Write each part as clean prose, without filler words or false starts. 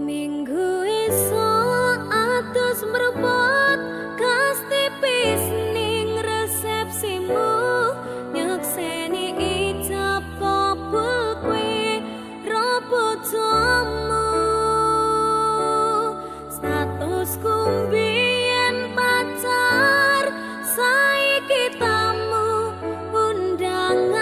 Minggu esok atus mrebot kas tipis ning resepsimu nyekseni ijab kabul kue robotomu statusku mbiyen pacar saiki tamu undangan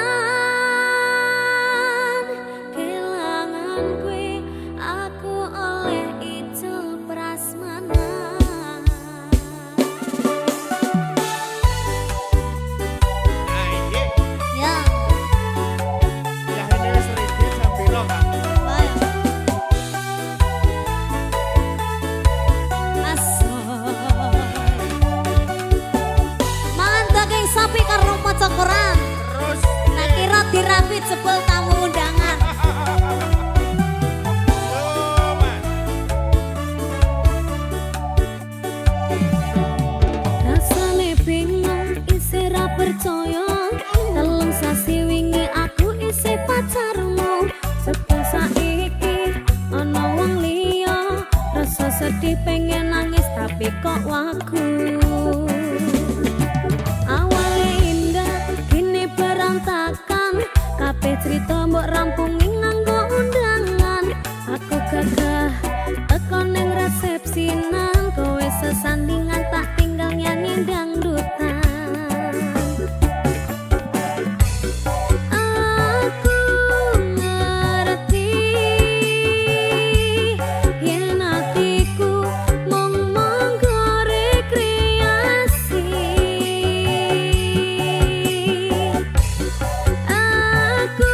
kelangan kue aku oleh ijol prasmanan. Ya. Ya ini serikit sambil lo kan. Mangan daging sapi karo maca Quran. Terus Nak kira dirapit jebol tamu undangan. oh, man. Rasane bingung isih ra percaya telung sasi wingi aku isih pacarmu sebab saiki ana wong liya rasa sedih pengen nangis tapi kok wagu awale indah kini berantakan kabeh cerita mbok rampungi nganggo undangan aku gagah teko ning resepsinan kowe sesandingan tak tinggal nyanyi dangdutan aku ngerti yen atiku mung monggo rekreasi aku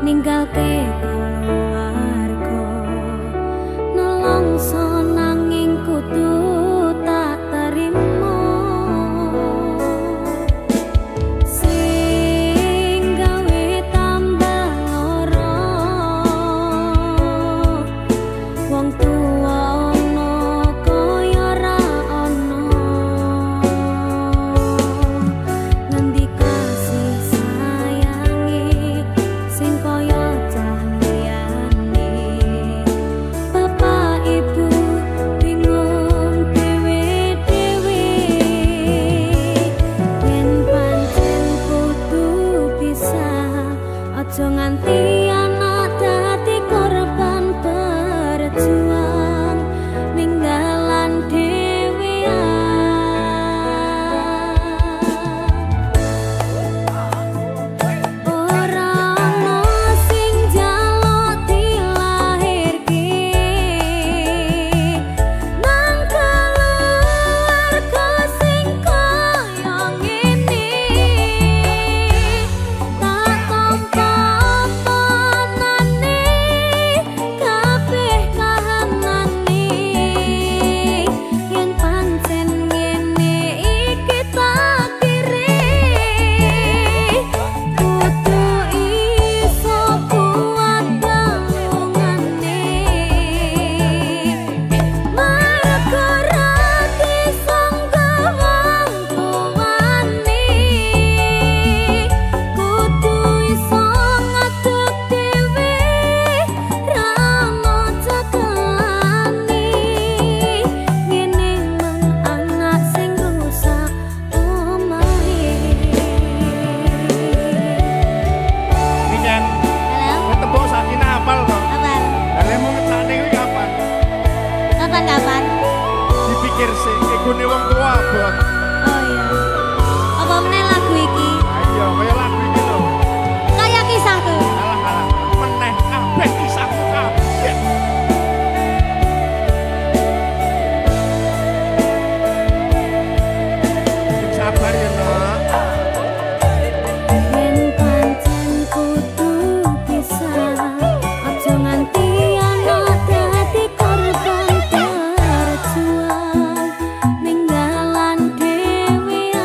ninggalke keluarga nelongso nanging kudu tak terima sing gawe tambah lara wong tuwa ono kaya ra ono ngendi kasih sayangi sing kaya cah liyane bapak ibu bingung dhewe-dhewe yen pancen kudu pisah aja nganti anak dadi korban berjuang ninggalan ora ana sing njaluk dilahirke nang keluarga sing kaya ngene tak tampa panane kabeh kahanane yen pancen ngene iki takdire kudu iso kuat gabungane mergo ra disangga wong tuwane kudu iso ngadeg dhewe ra moco kelane ngene men anak sing rusak omahe. Pijen, Halo, ketemu Sakina apal to. kapan? Lah mau ngecane kuwi kapan? Kapan? Dipikir sih, ikune wong tua abot. Oh iya. Apa meneh lagu iki? Ayo, kaya lagu iki lho. Kayak kisahku. Alah, meneh kabeh kisahku kabeh. Sabar ya, Nak. Yen pancen kudu pisah, aja nganti anak dadi korban berjuang ninggalan dhewean.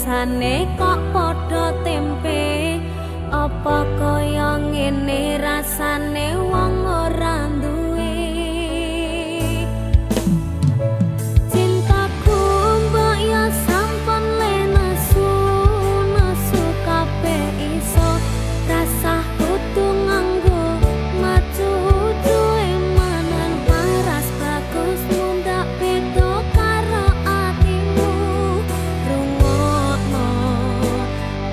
rasane kok padha tempe. Apa kaya ngene rasane wong ora duwe. Cintaku mbok ya sampun le nesu kabeh iso rasah kudu nganggo macu duwe manan paras bagus mundak beda karo atimu. Rungokno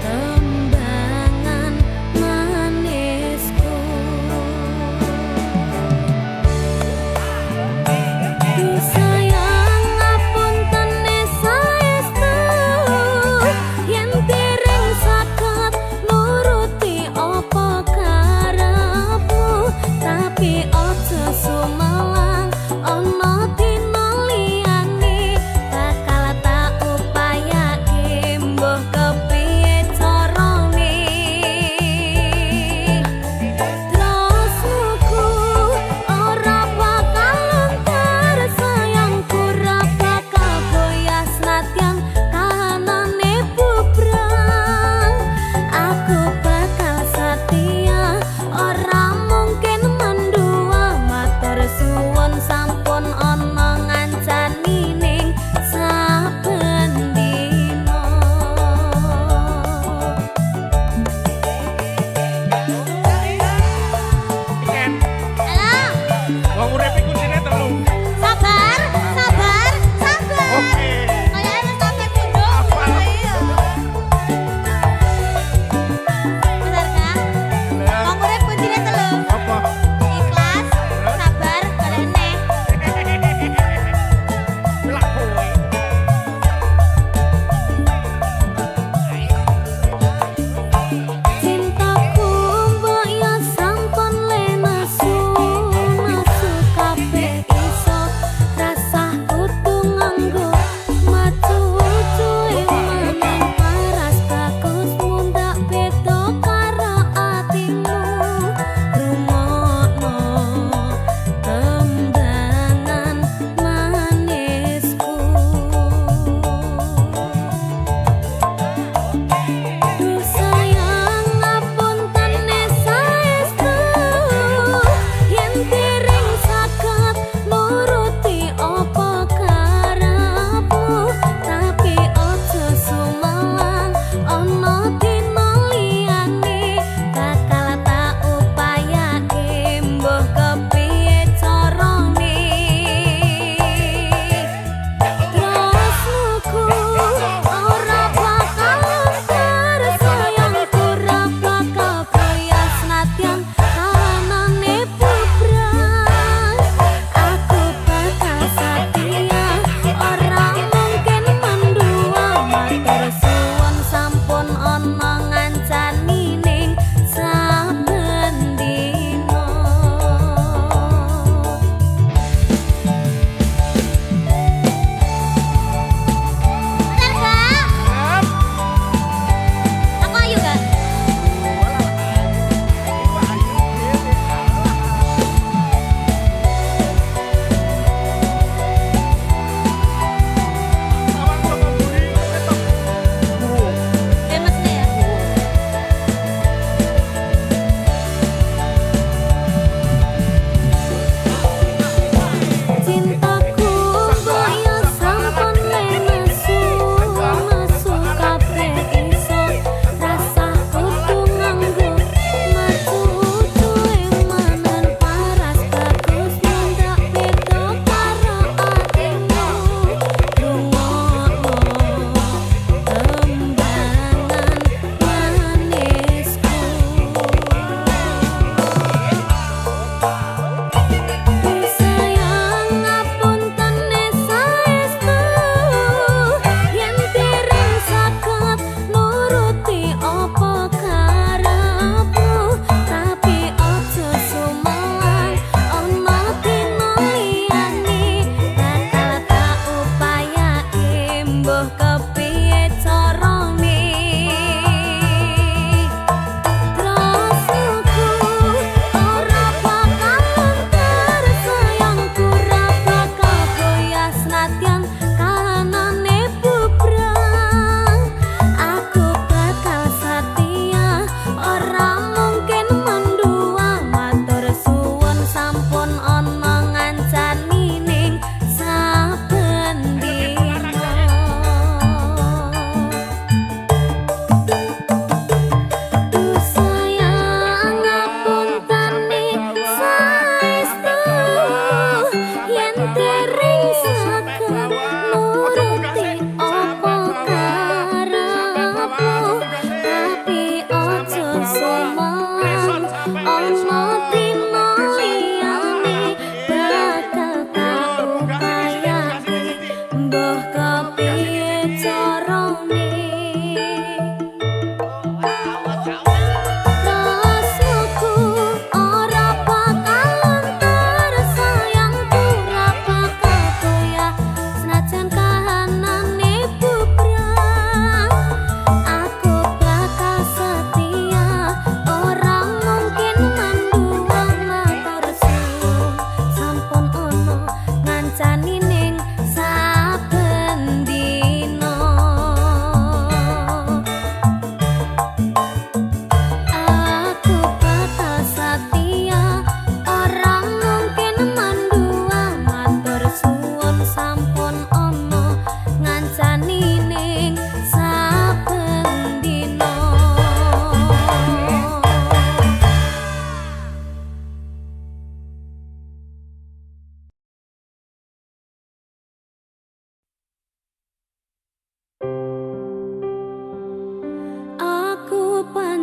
tembangan manisku.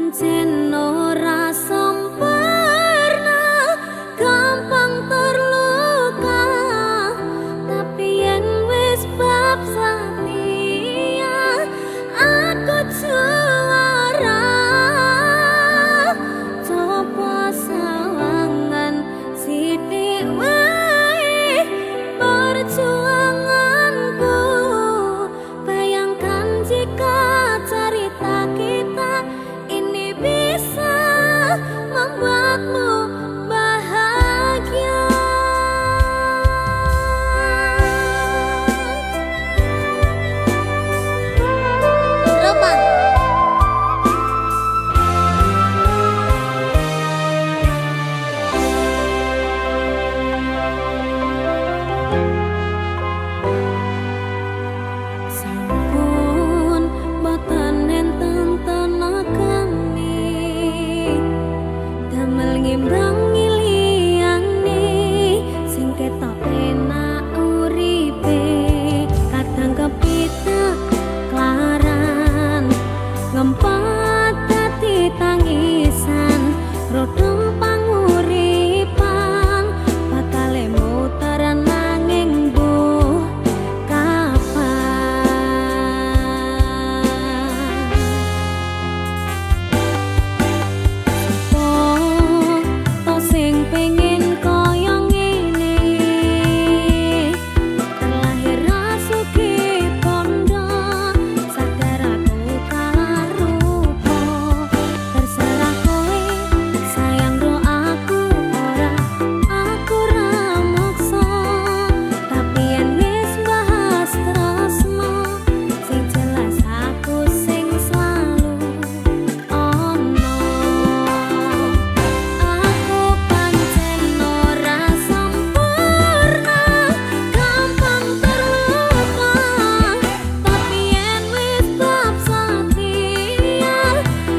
pancen ora sempurna, gampang terluka, tapi yen wis bab setia aku juara. Coba sawangan sithik wae perjuanganku, bayangkan jika cerita kita ini bisa membuatmu bahagia. Lopang. Sampun boten enten tenagane, damel ngimbangi liyane sing ketok enak uripe. Kadang kepitek klaran ngempet dadi tangisan, rodong panguripan bakale muteran nanging mbuh kapan. Oh, to sing pengen kaya ngene, terlahir rasuki pondo, sadar aku kalah rupa. Terserah kowe sayang ro aku ora maksa, tapi yen wis bahas tresno, sing jelas aku sing selalu ono. Aku pancen ora sempurna, gampang terluka, tapi yen wis bab setia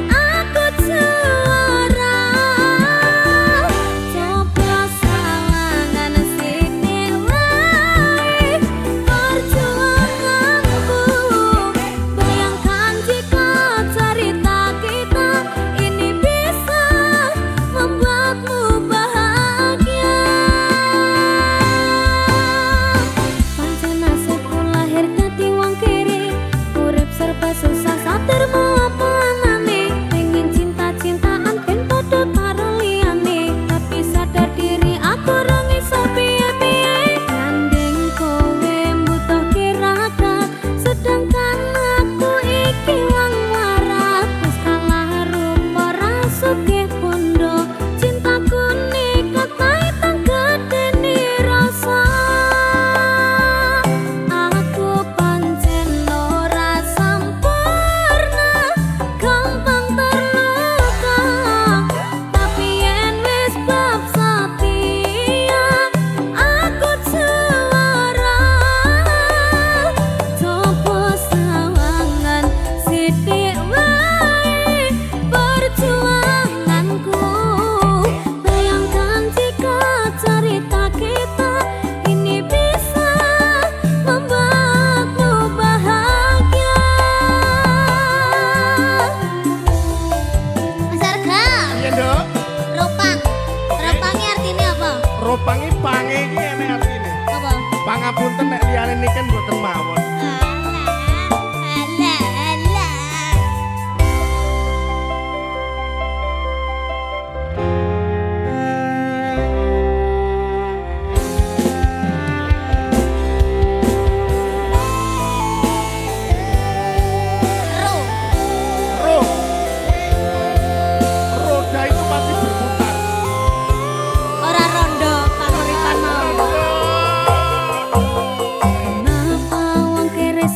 aku juara. Coba sawangan sithik wae perjuanganku, bayangkan jika cerita kita ini bisa membuatmu bahagia. Pancen nasibku lahir dadi wong kiri, urip serba susah satirmu apa anane, pengen cinta-cintaan ben padha karo liyane, tapi sadar diri aku ora iso piye-piye. Gandeng kowe mbutuhke raka, sedangkan aku iki wong waras, wis kalah rupa rasuke pondo, cintaku nikat kaitan gedene rasa. Aku pancen ora sempurna, gampang terluka, tapi yen wis bab setia aku juara. Coba sawangan sithik wae perjuanganku, bayangkan jika cerita kita ini bisa membuatmu bahagia. Mas Arga, Iya, Nduk. ropang. Ropangnya artinya apa? Ropangi pange iki enek artine. Apa? Pangapunten nek liyane niken mboten mawon. Alah, alah. Ro. Roh. Roda itu pasti berputar. Ora rondo panguripan mau. Kenapa wong kere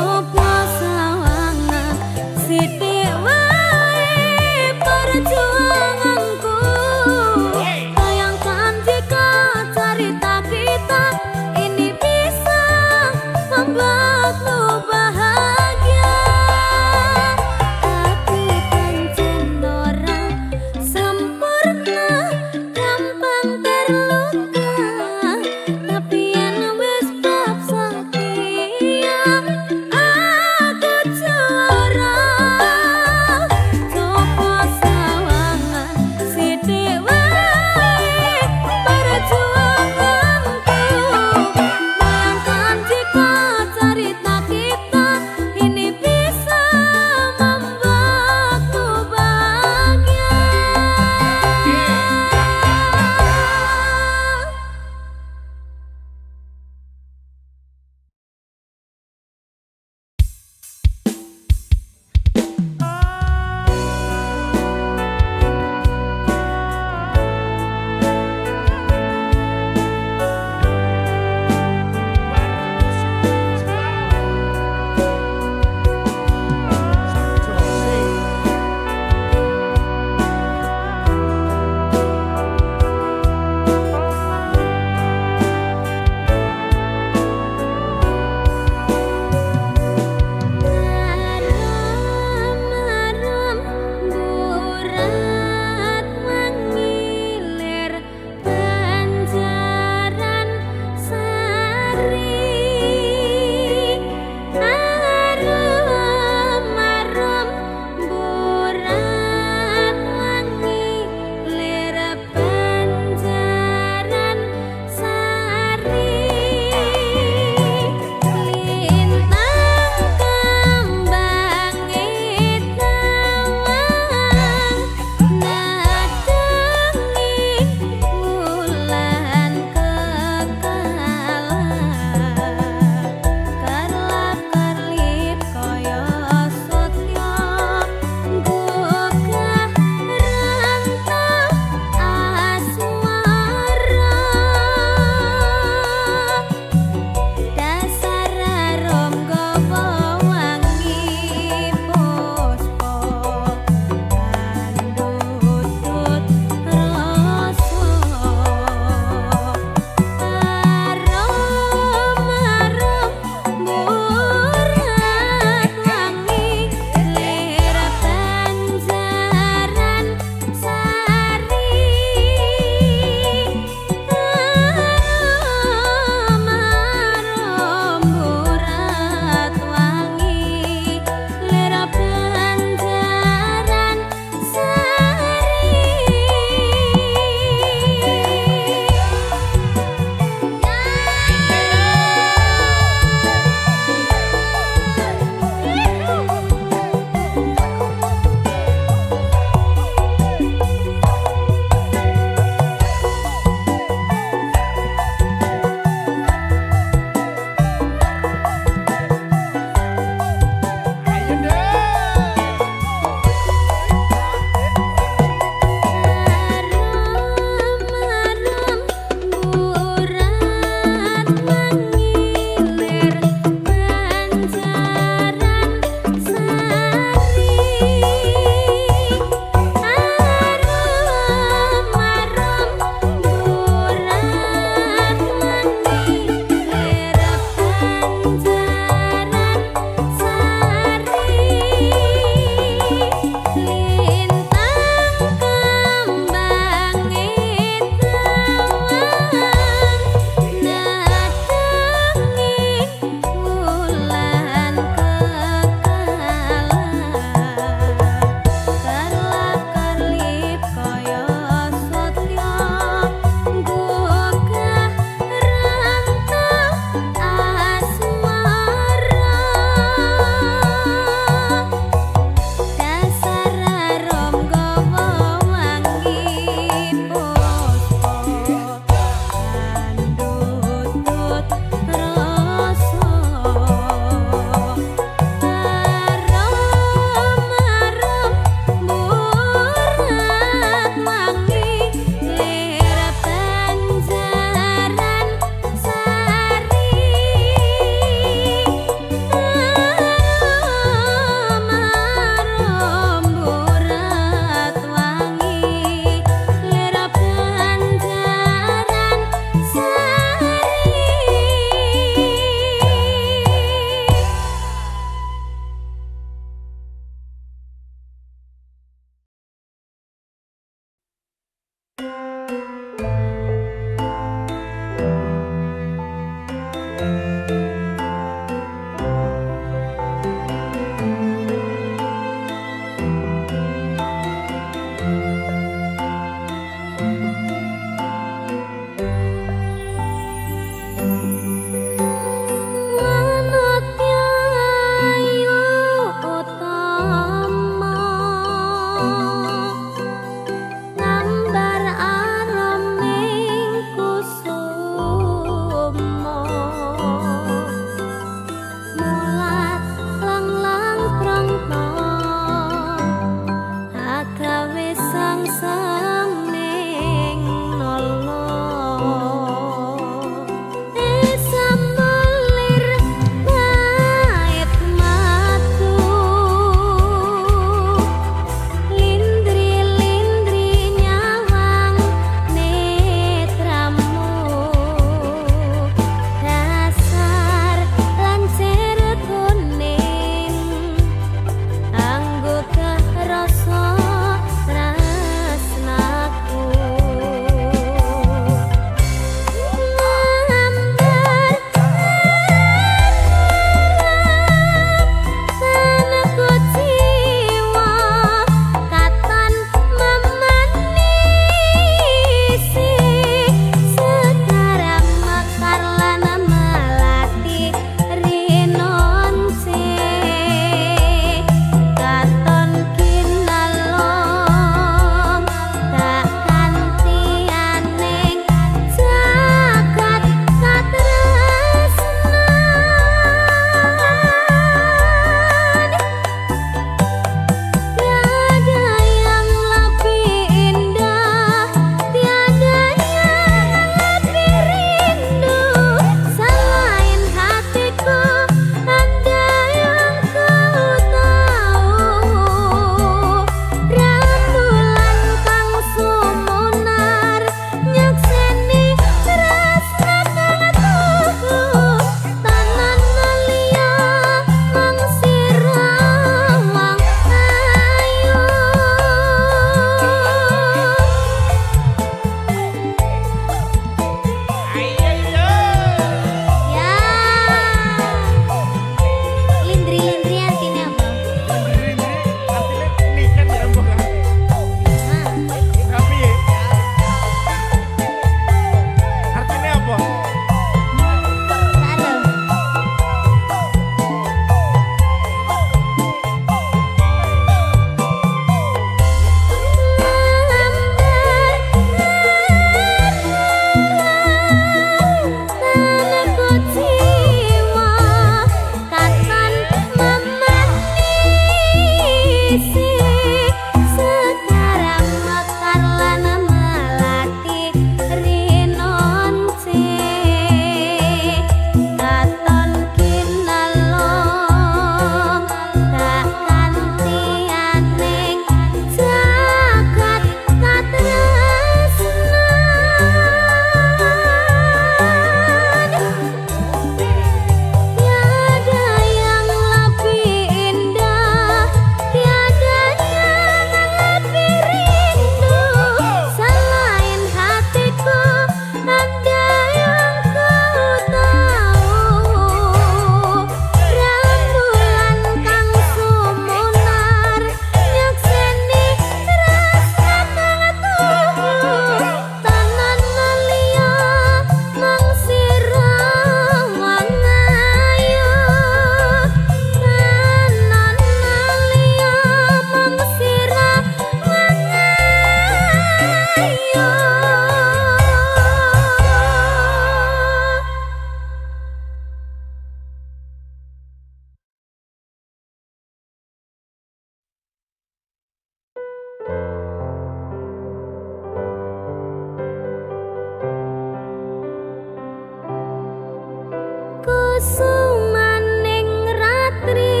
sumaning ratri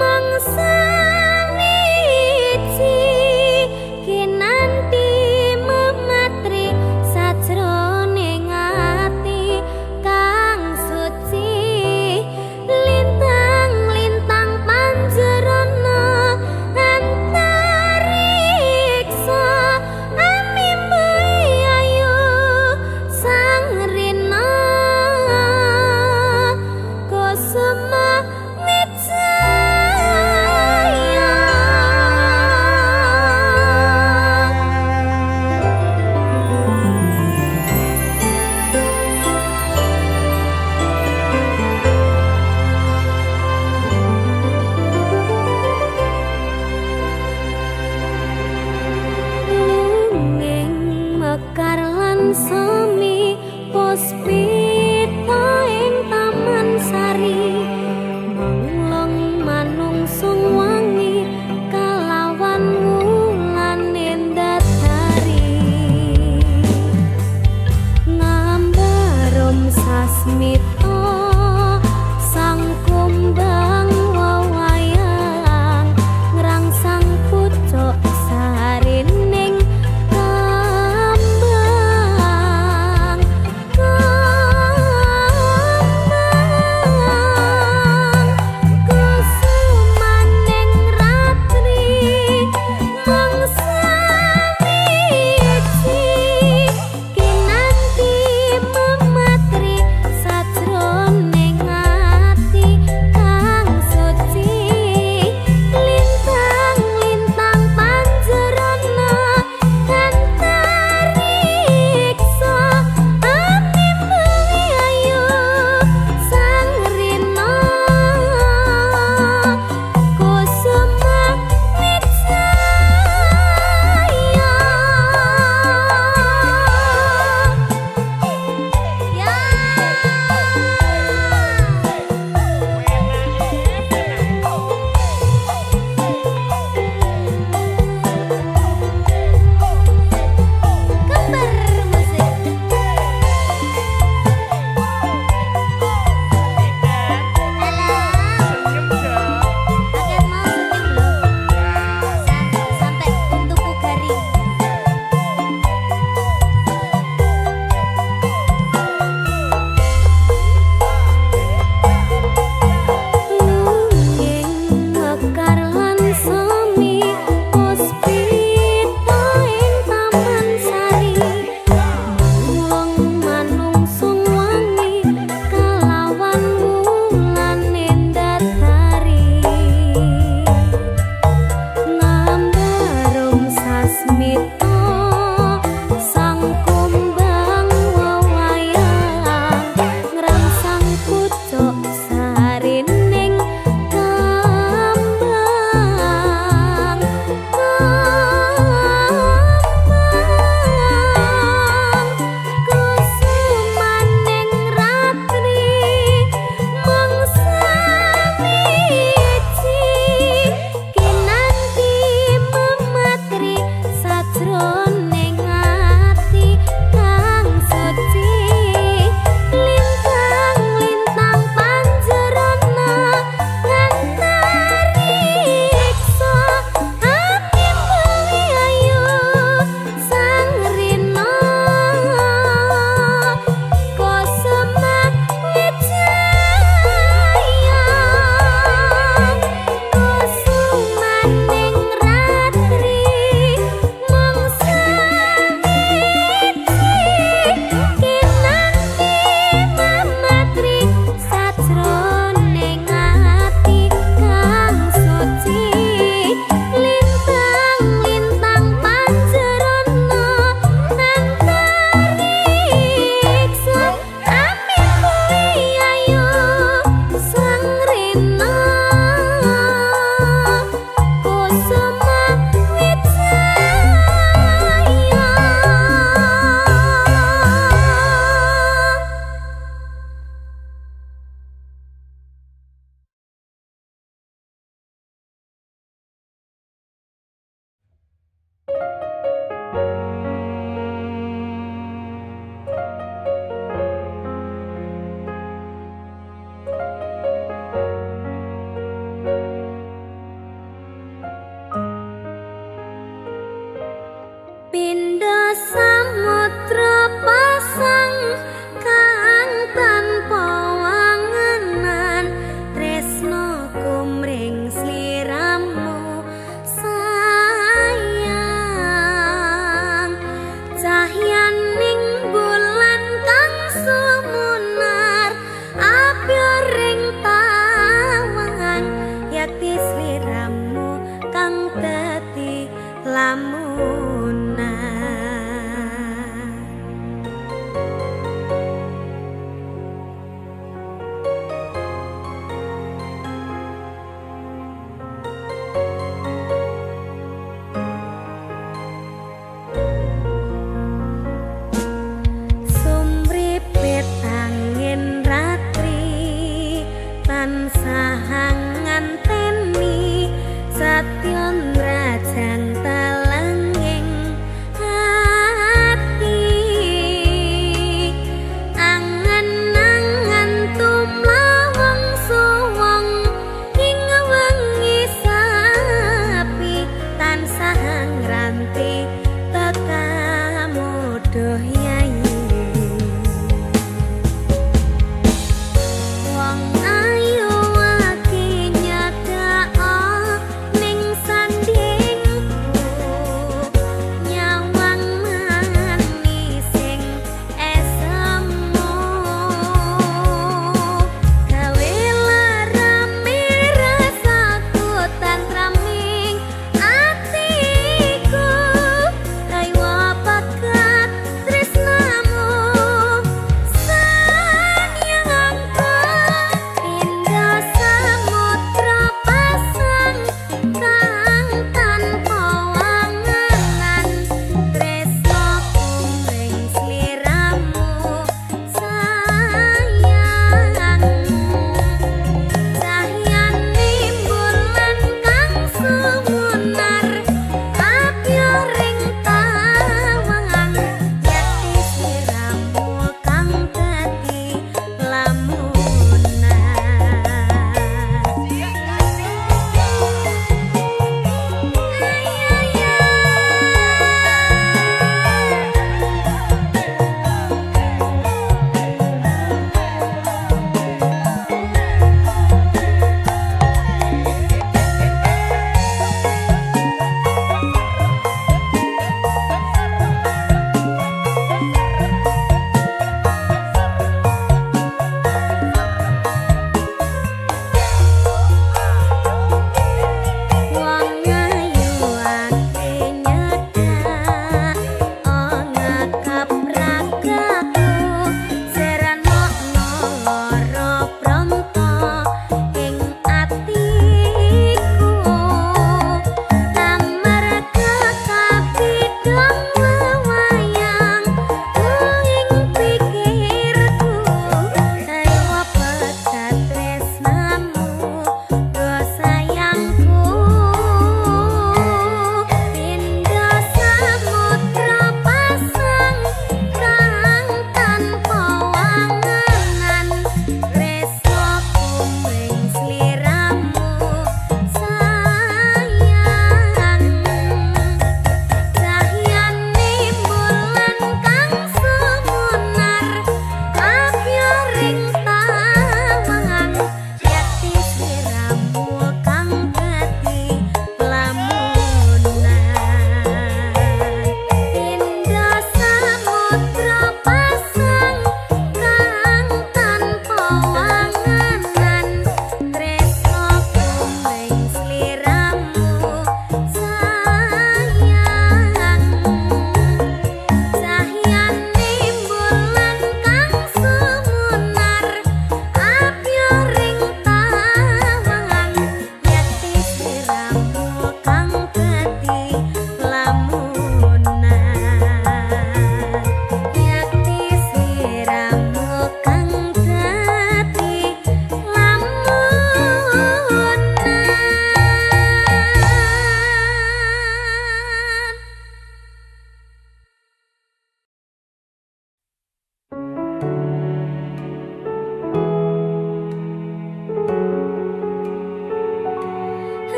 mangsa wiji kinanti mematri sajroning ati kang suci lintang-lintang panjerana antariksa amimbai ayu sang rina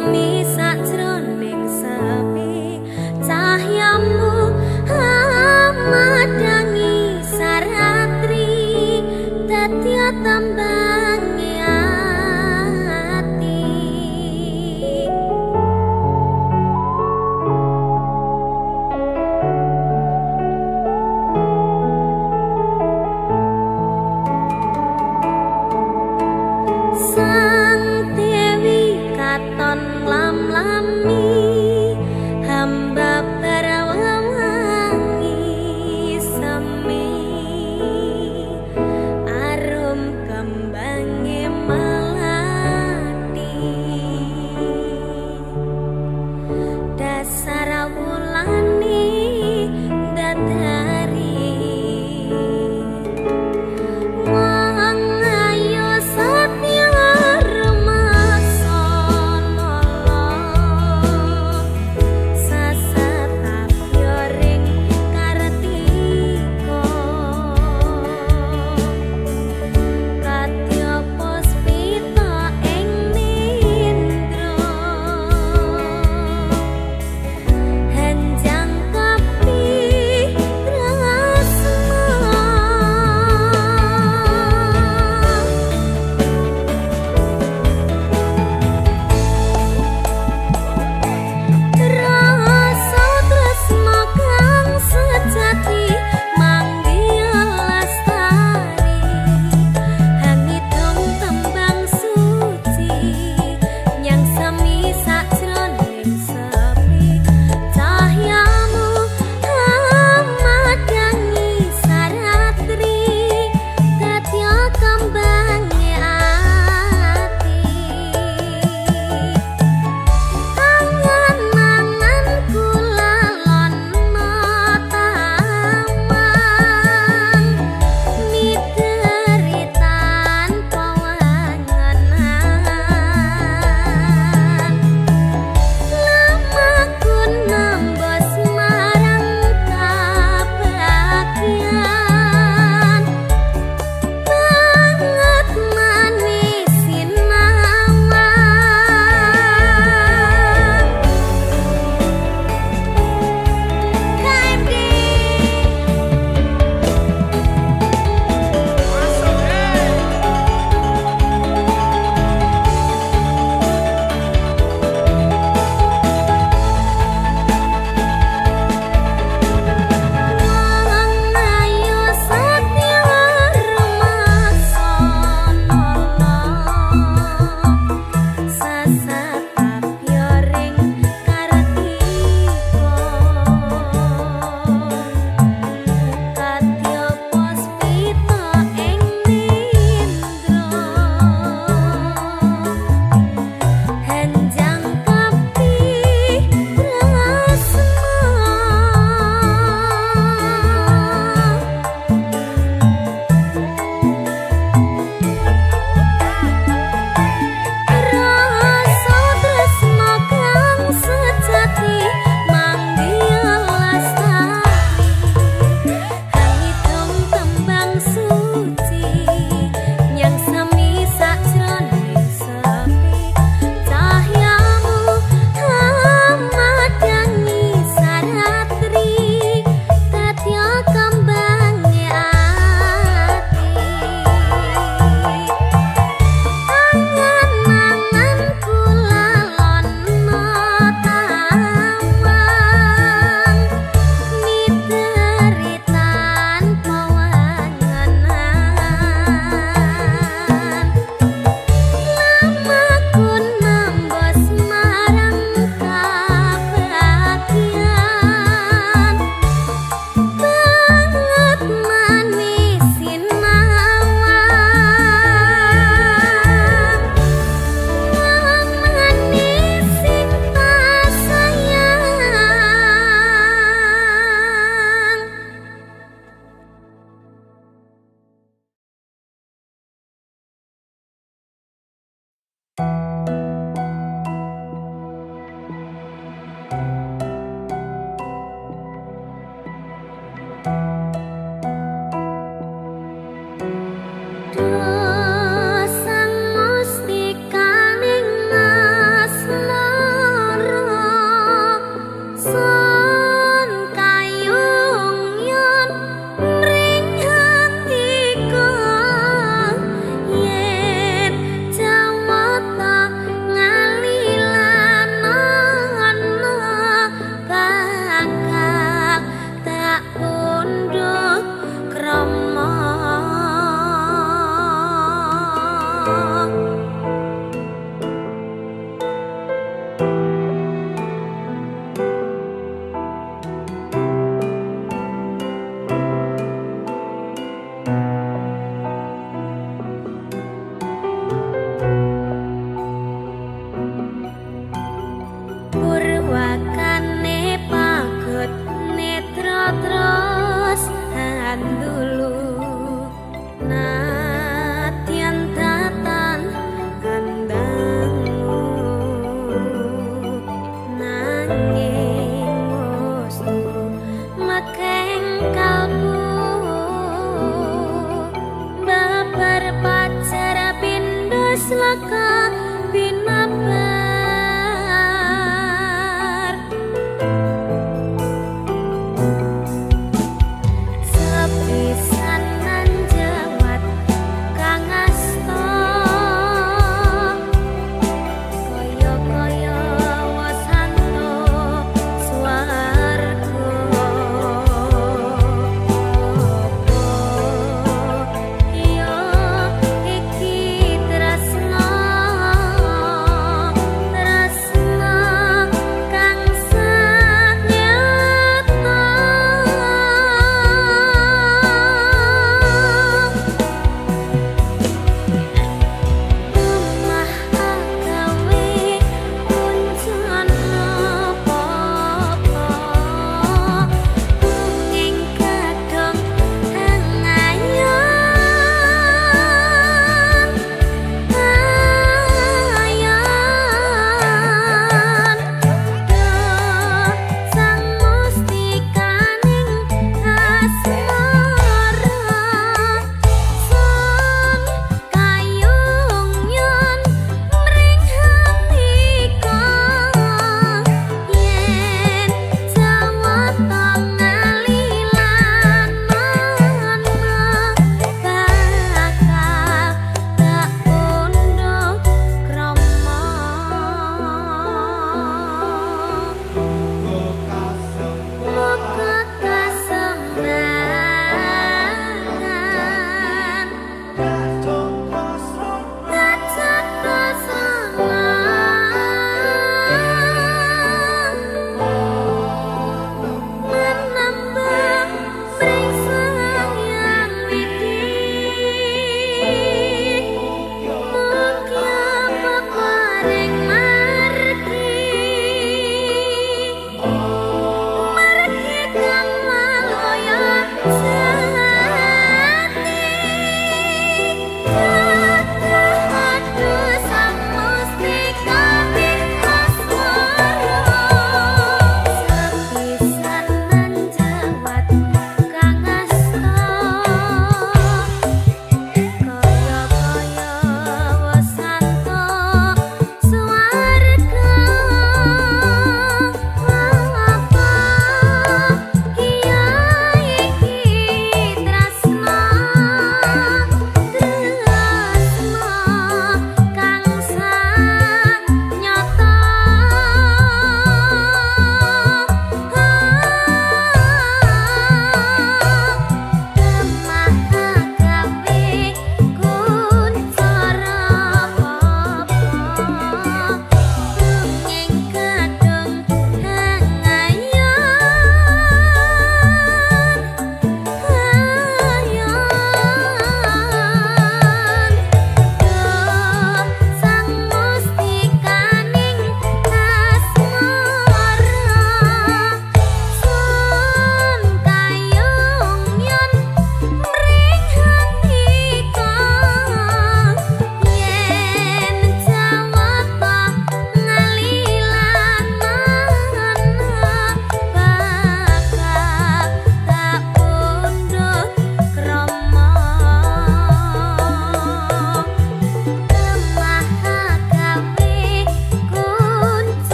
sami sakjroning sepi cahyamu madangi saratri dadi tambangi ati. Sang Dewi katon nglam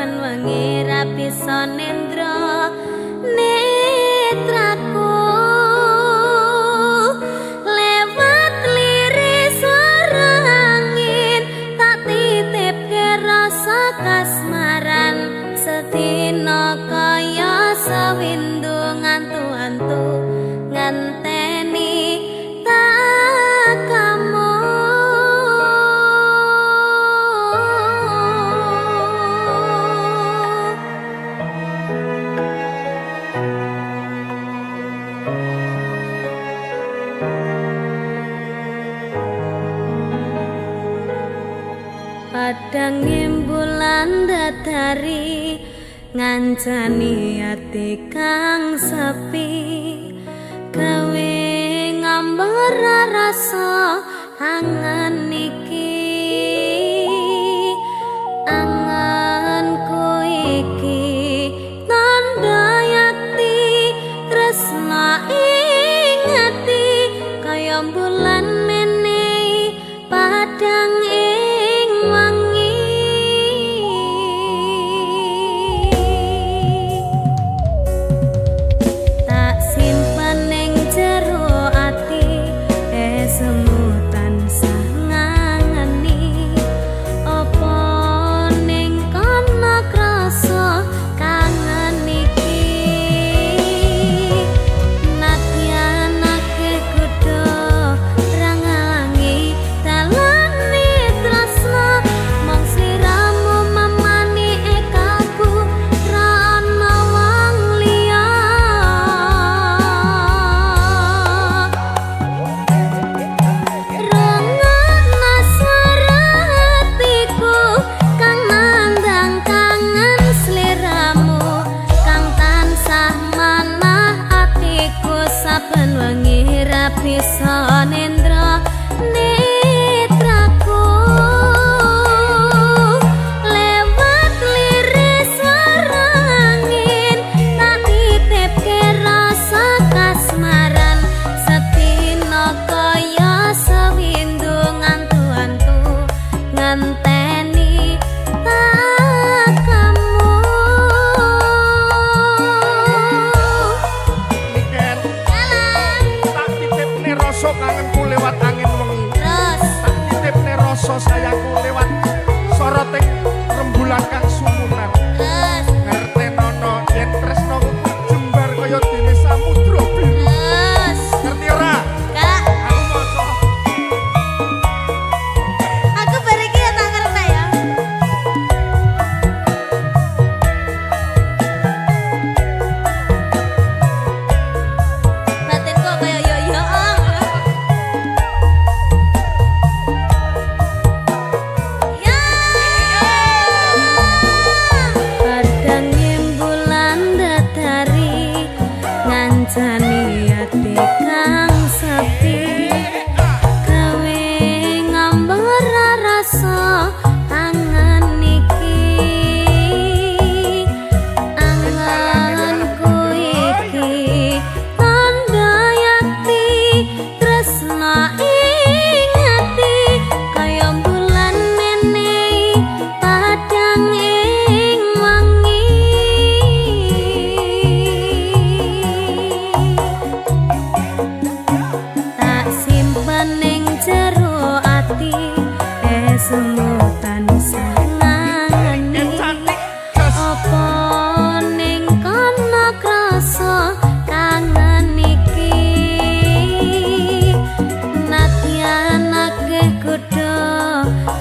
saben wengi ra bisa nendra netraku lewat liris swara angin tak titipke rasa kasmaran sedina kaya sawindu ngantu-antu ngenteni tak kamu. Padang bulan datari ngancani ati kang sepi gawe ngambar rasa angan iki anganku iki tanda yakti tresna ing ati kaya bulan menehi padang ing wangi tak simpen ning jero ati semu tansah ngangeni apa ning kana krasa kangen iki nadyanake kudu rangangi dalane tresna mong sliramu memani ekaku ra ana wong liya rengana swara hatiku kang nandang kangen sliramu kang tansah manah atiku saben wengi ra bisa nendra netraku lewat liris swara angin tak titipke rasa kasmaran sedina kaya sawindu ngantu-antu ngenteni tak kamu. Niken tak titipne rasa kangenku lewat angin wengi Terus tak titipne rasa sayangku lewat soroting rembulan kang sumunan terus ngertenono yen tresnaku jembar kaya dene samudra biru terus ngerti ora Kak, aku maca aku bariki ya tak ngerti ya. Batinku kaya yo-yo. Ya. Padang bulan datari ngancani ati kang sepi gawe ngambar rasa angan iki anganku iki tanda yakti tresna ing ati kaya bulan menehi padang ing wangi tak simpen ning jero ati semu tansah ngangeni yen cantik jas apa ning kana krasa kangen iki nadyanake kudu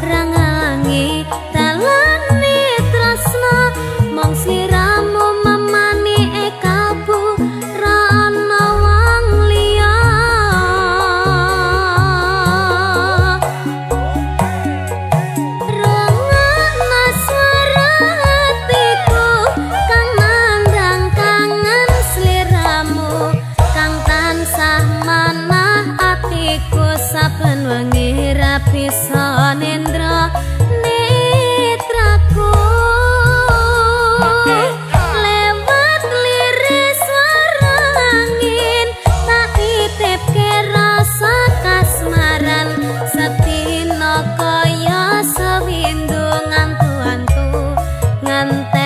rangangi dalane tresna mong sliramu memani ekaku ra ana wong liya rengana swara hatiku kang nandang kangen sliramu kang tansah manah atiku saben wengi ra bisa nendra netraku lewat liris swara angin tak titipke rasa kasmaran sedina kaya sawindu ngantu-antu ngenteni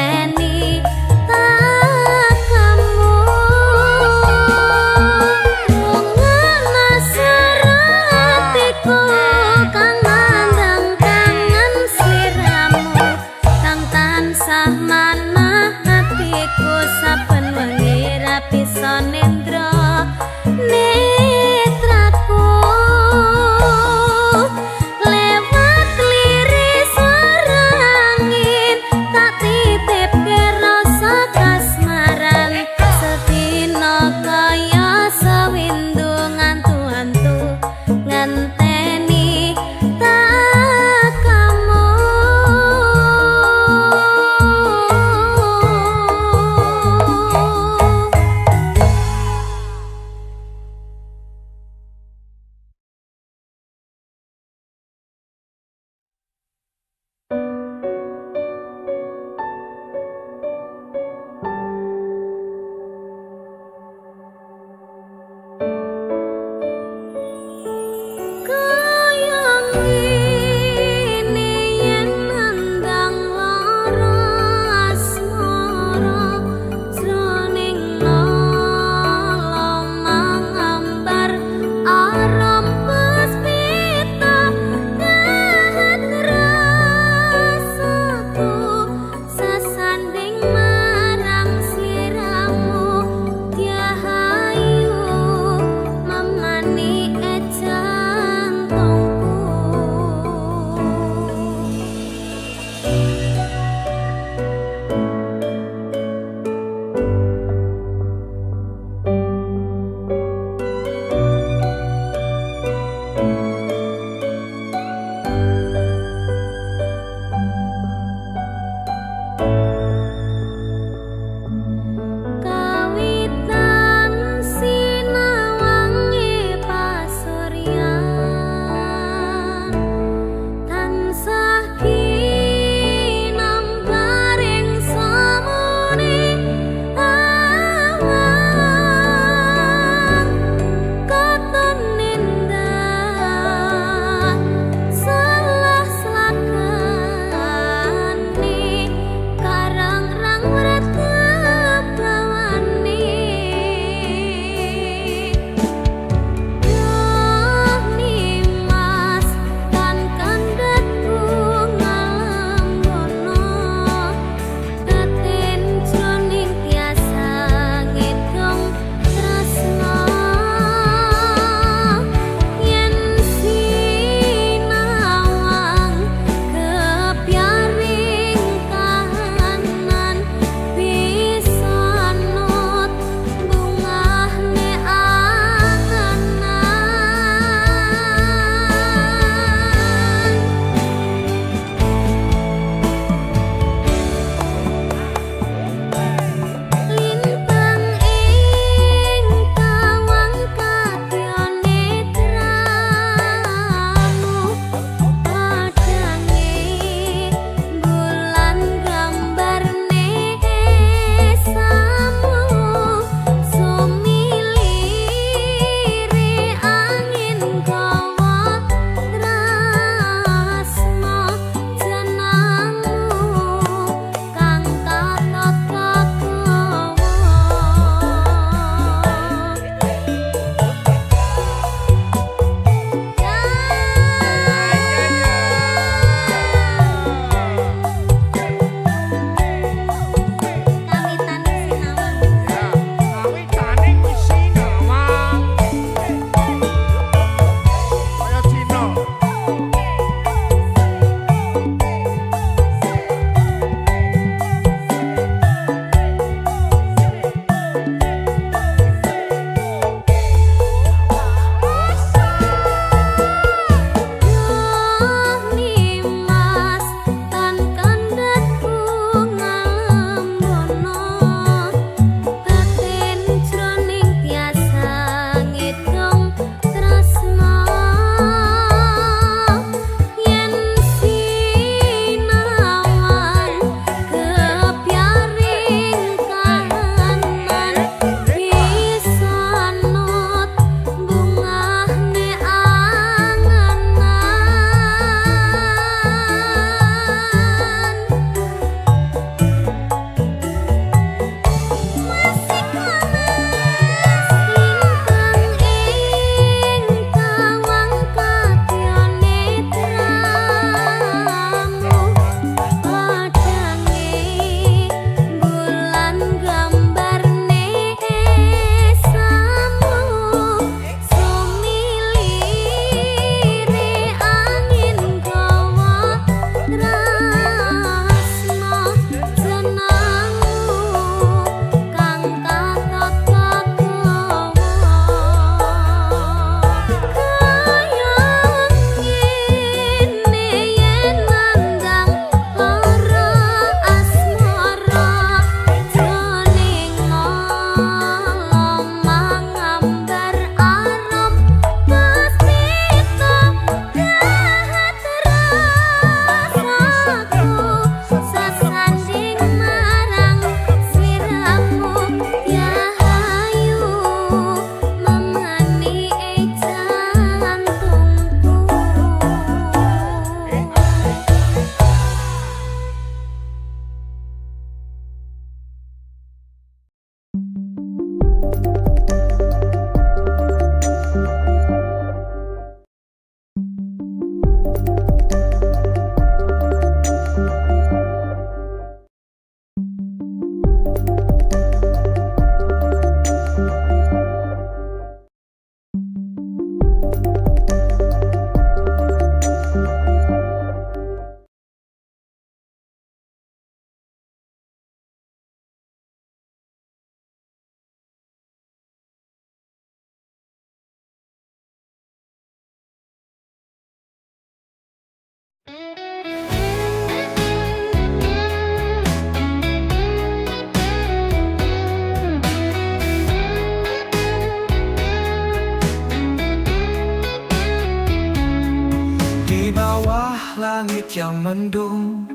langit yang mendung,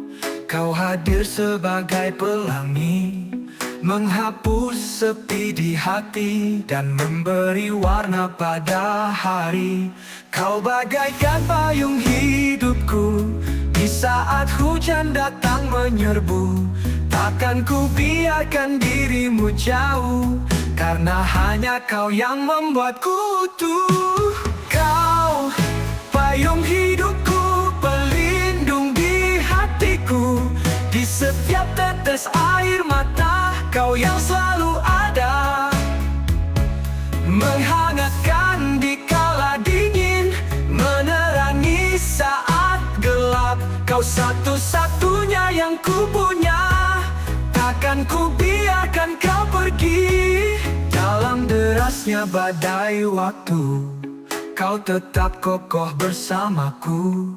kau hadir sebagai pelangi, menghapus sepi di hati dan memberi warna pada hari. Kau bagaikan payung hidupku di saat hujan datang menyerbu. Takkan ku biarkan dirimu jauh, karena hanya kau yang membuatku utuh. Kau payung hidupku, pelindung di hatiku. Di setiap tetes air mata, kau yang selalu ada, menghangatkan di kala dingin, menerangi saat gelap. Kau satu-satunya yang ku punya, takkan ku biarkan kau pergi. Dalam derasnya badai waktu, kau tetap kokoh bersamaku,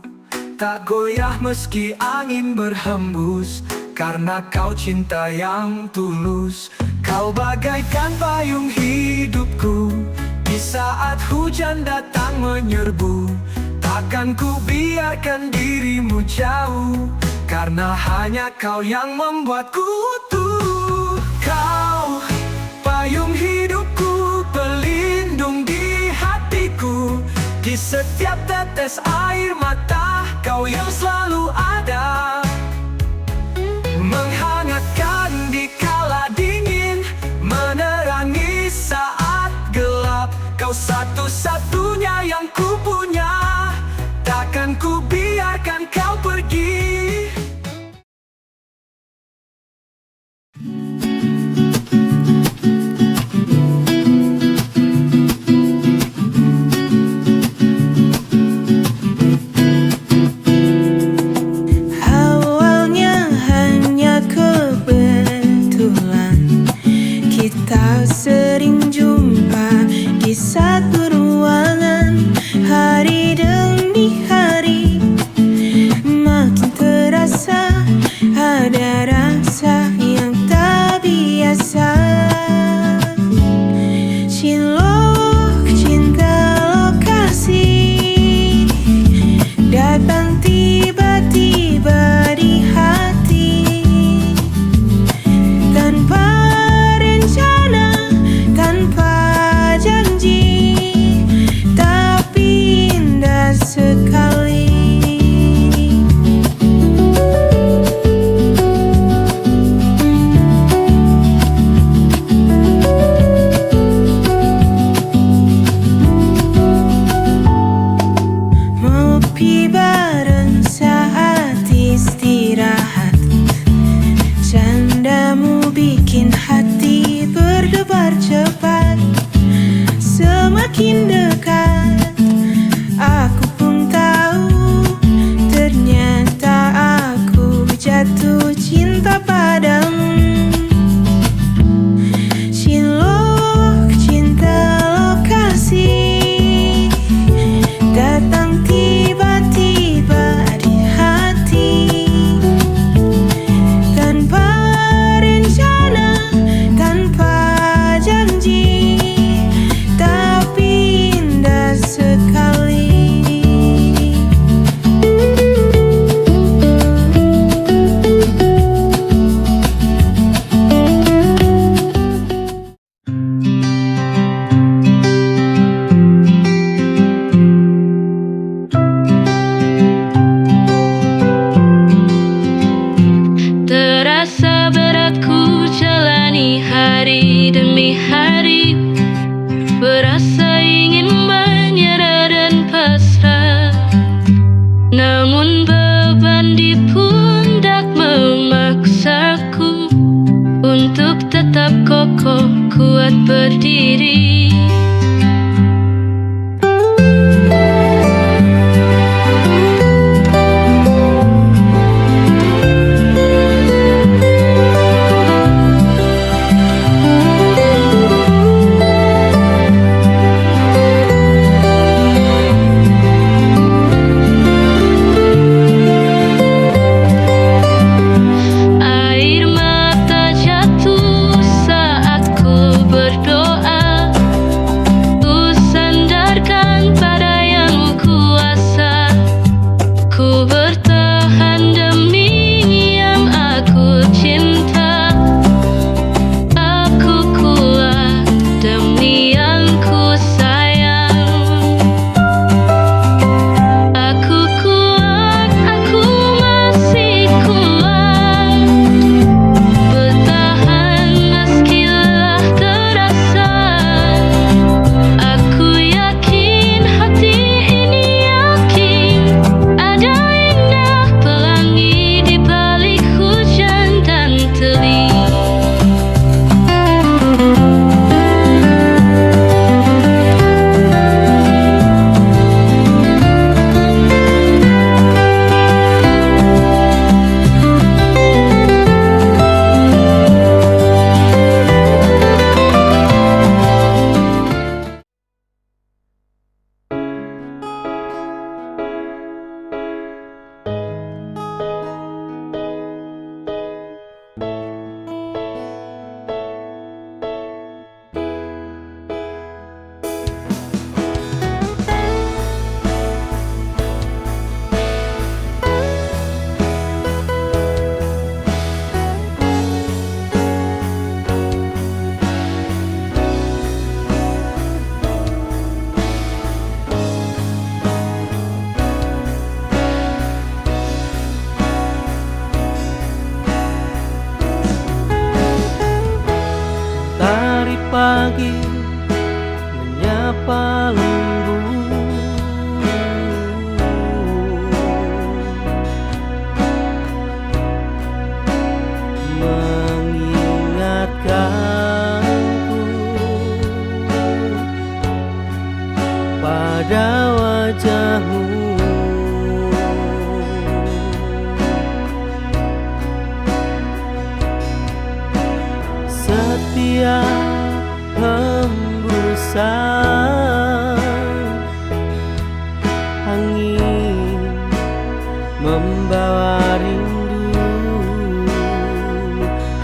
tak goyah meski angin berhembus, karena kau cinta yang tulus. Kau bagaikan payung hidupku di saat hujan datang menyerbu. Takkan ku biarkan dirimu jauh, karena hanya kau yang membuatku utuh. Kau payung hidupku, pelindung di hatiku. Di setiap tetes air mata, kau yang selalu ada, menghangatkan di kala dingin, menerangi saat gelap. Kau satu-satunya yang ku punya, takkan ku biarkan kau pergi. Awalnya hanya kebetulan kita sering jumpa di satu ruangan. Hari demi hari makin terasa ada rasa yang tak biasa. Cilok cinta lokasi datang tiba-tiba di hati, tanpa rencana, tanpa janji, tapi indah sekali. Ngopi bareng saat istirahat, candamu bikin hati berdebar cepat. Semakin dekat, aku pun tahu ternyata aku jatuh cinta padamu. Cilok cinta lokasi datang tiba-tiba di hati, tanpa rencana, tanpa janji, tapi indah pada wajahmu. Setiap hembusan angin membawa rindu,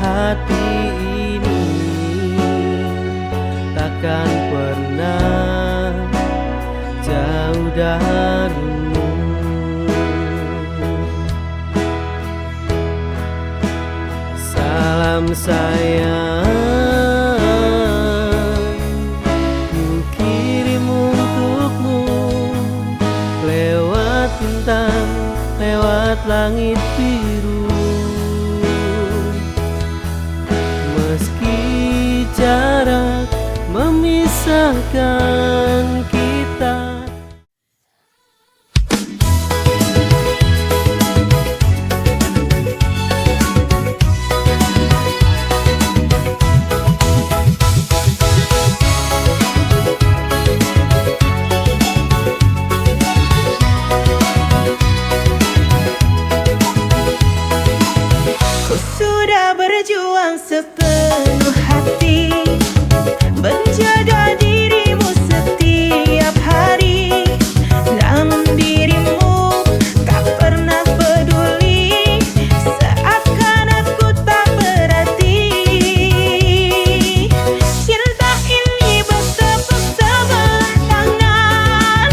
hati ini takkan pernah jauh darimu. Salam sayang ku kirim untukmu, lewat bintang, lewat langit biru. Meski jarak memisahkan kita. Ku sudah berjuang sepenuh hati menjaga dirimu setiap hari, namun dirimu tak pernah peduli, seakan aku tak berarti. Cinta ini bertepuk sebelah tangan,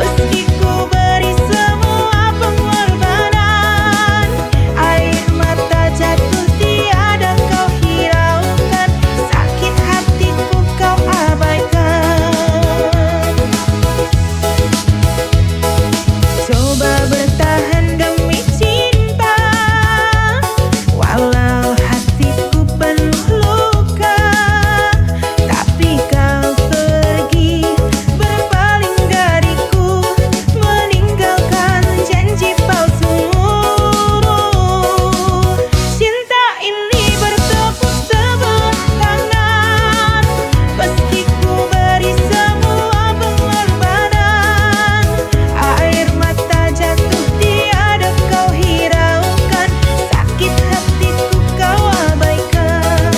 meski ku beri semua pengorbanan. Air mata jatuh tiada kau hiraukan, sakit hatiku kau abaikan. Coba bertahan demi cinta, walau hatiku penuh luka. Tapi kau pergi berpaling dariku, meninggalkan janji palsumu. Cinta ini bertepuk sebelah tangan, meski ku beri semua pengorbanan. Air mata jatuh tiada kau hiraukan, sakit hatiku kau abaikan.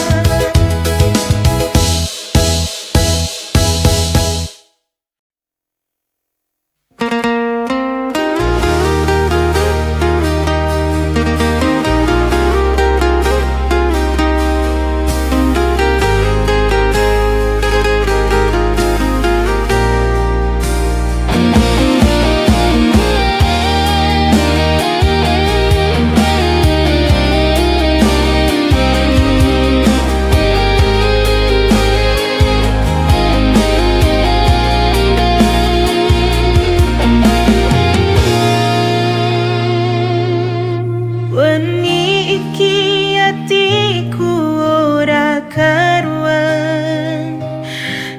Wengi iki atiku ora karuan,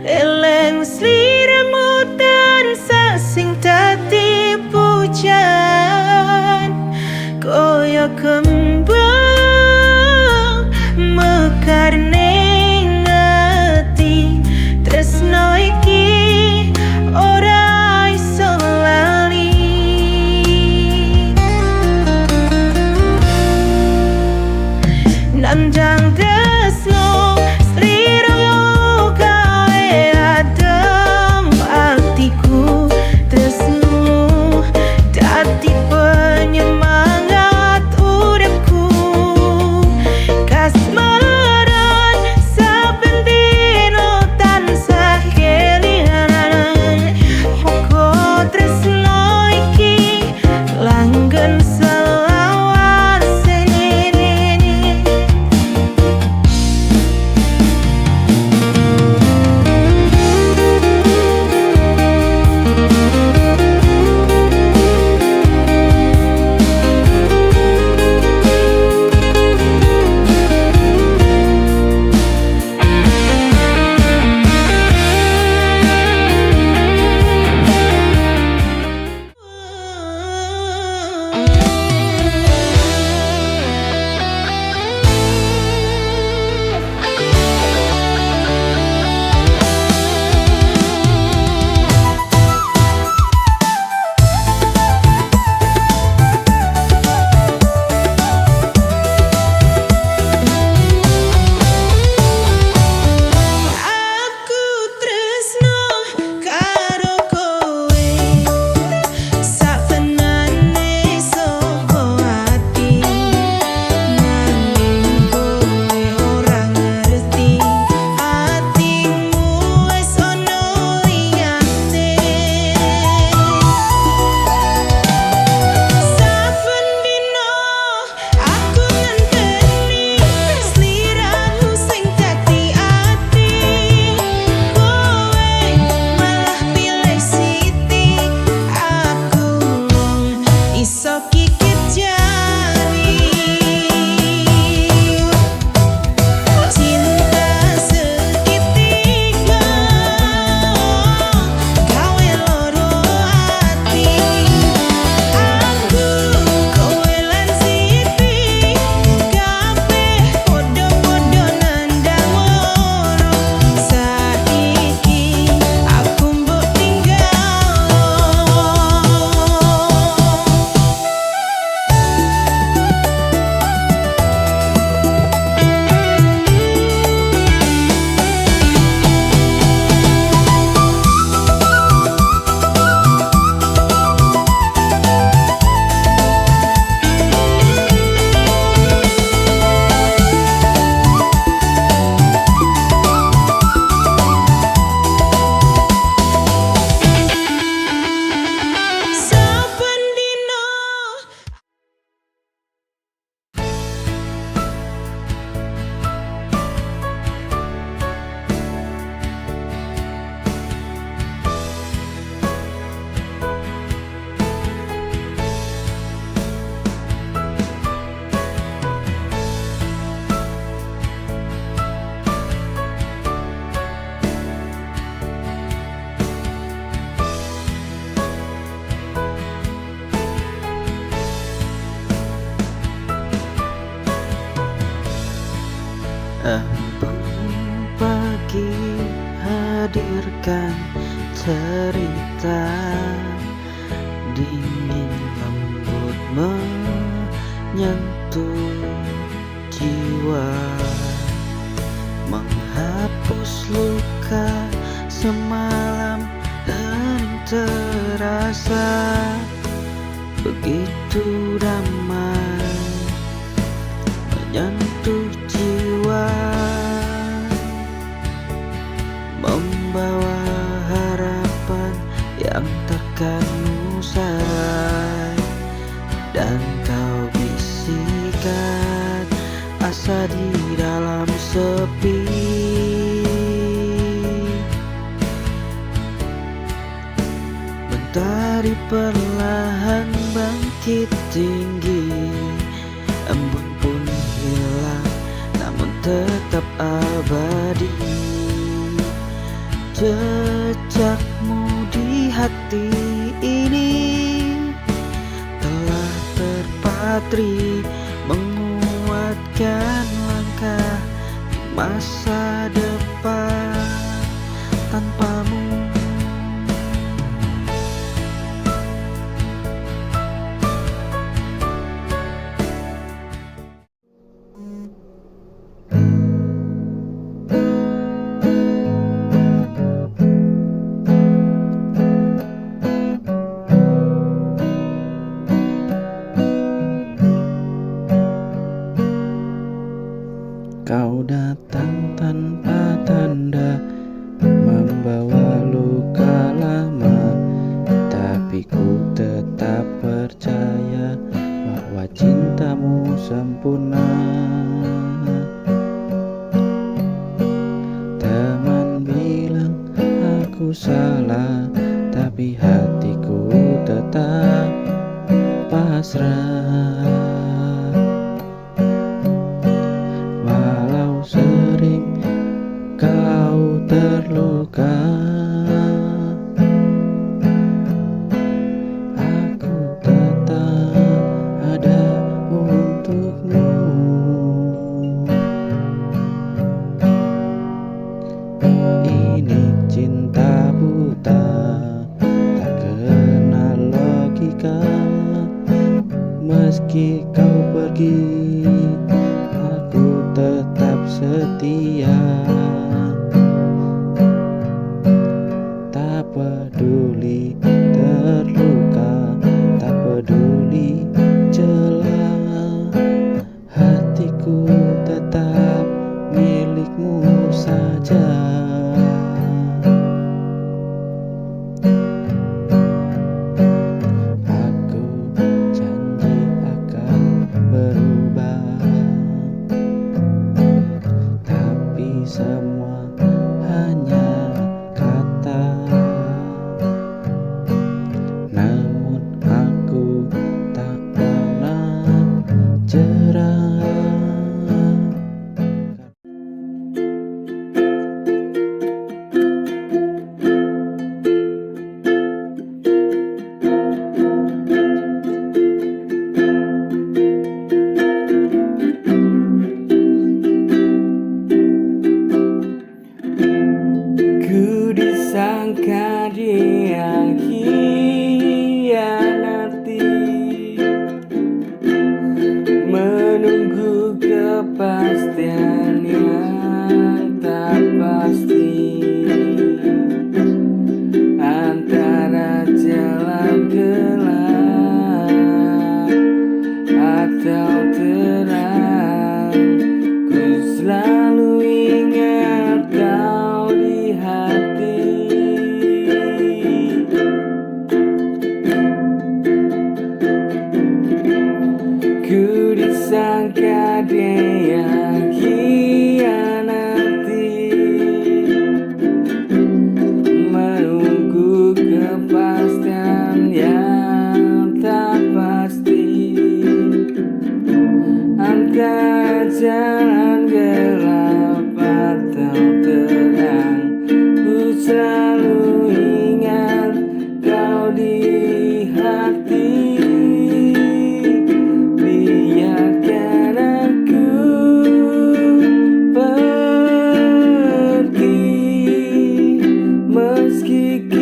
eleng sliramu tansah sing dadi pujan. Koyo kembang mekar ning ati, tresno iki ora iso lali. Nandang tresno sliramu gawe adem atiku, tresno dadi penyemangat uripku. Kasmaran saben dino tansah melanjutkan cerita. Dingin lembut menyentuh jiwa, menghapus luka semalam. Hening terasa begitu damai, menyentuh jiwa, membawa harapan yang takkan usai. Dan kau bisikan asa di dalam sepi. Mentari perlahan bangkit tinggi, embun pun hilang namun tetap abadi. Jejakmu di hati ini telah terpatri, menguatkan langkah di masa depan tanpamu. Kau datang tanpa tanda, membawa luka lama, tapi ku tetap percaya bahwa cintamu sempurna. Teman bilang aku salah, tapi hatiku tetap pasrah. Sering kau terluka, aku tetap ada untukmu. Ini cinta buta, tak kenal logika. Meski kau pergi, aku tetap setia. Tak peduli terluka, tak peduli celah, hatiku tetap milikmu saja. Aku janji akan berubah, tapi semua hanya kata. Namun aku tak pernah jerah. Ku disangka dia khianati, menunggu kepastian yang tak pasti antara jalan gelap atau terang. Ku selalu ingat kau di hati. Meski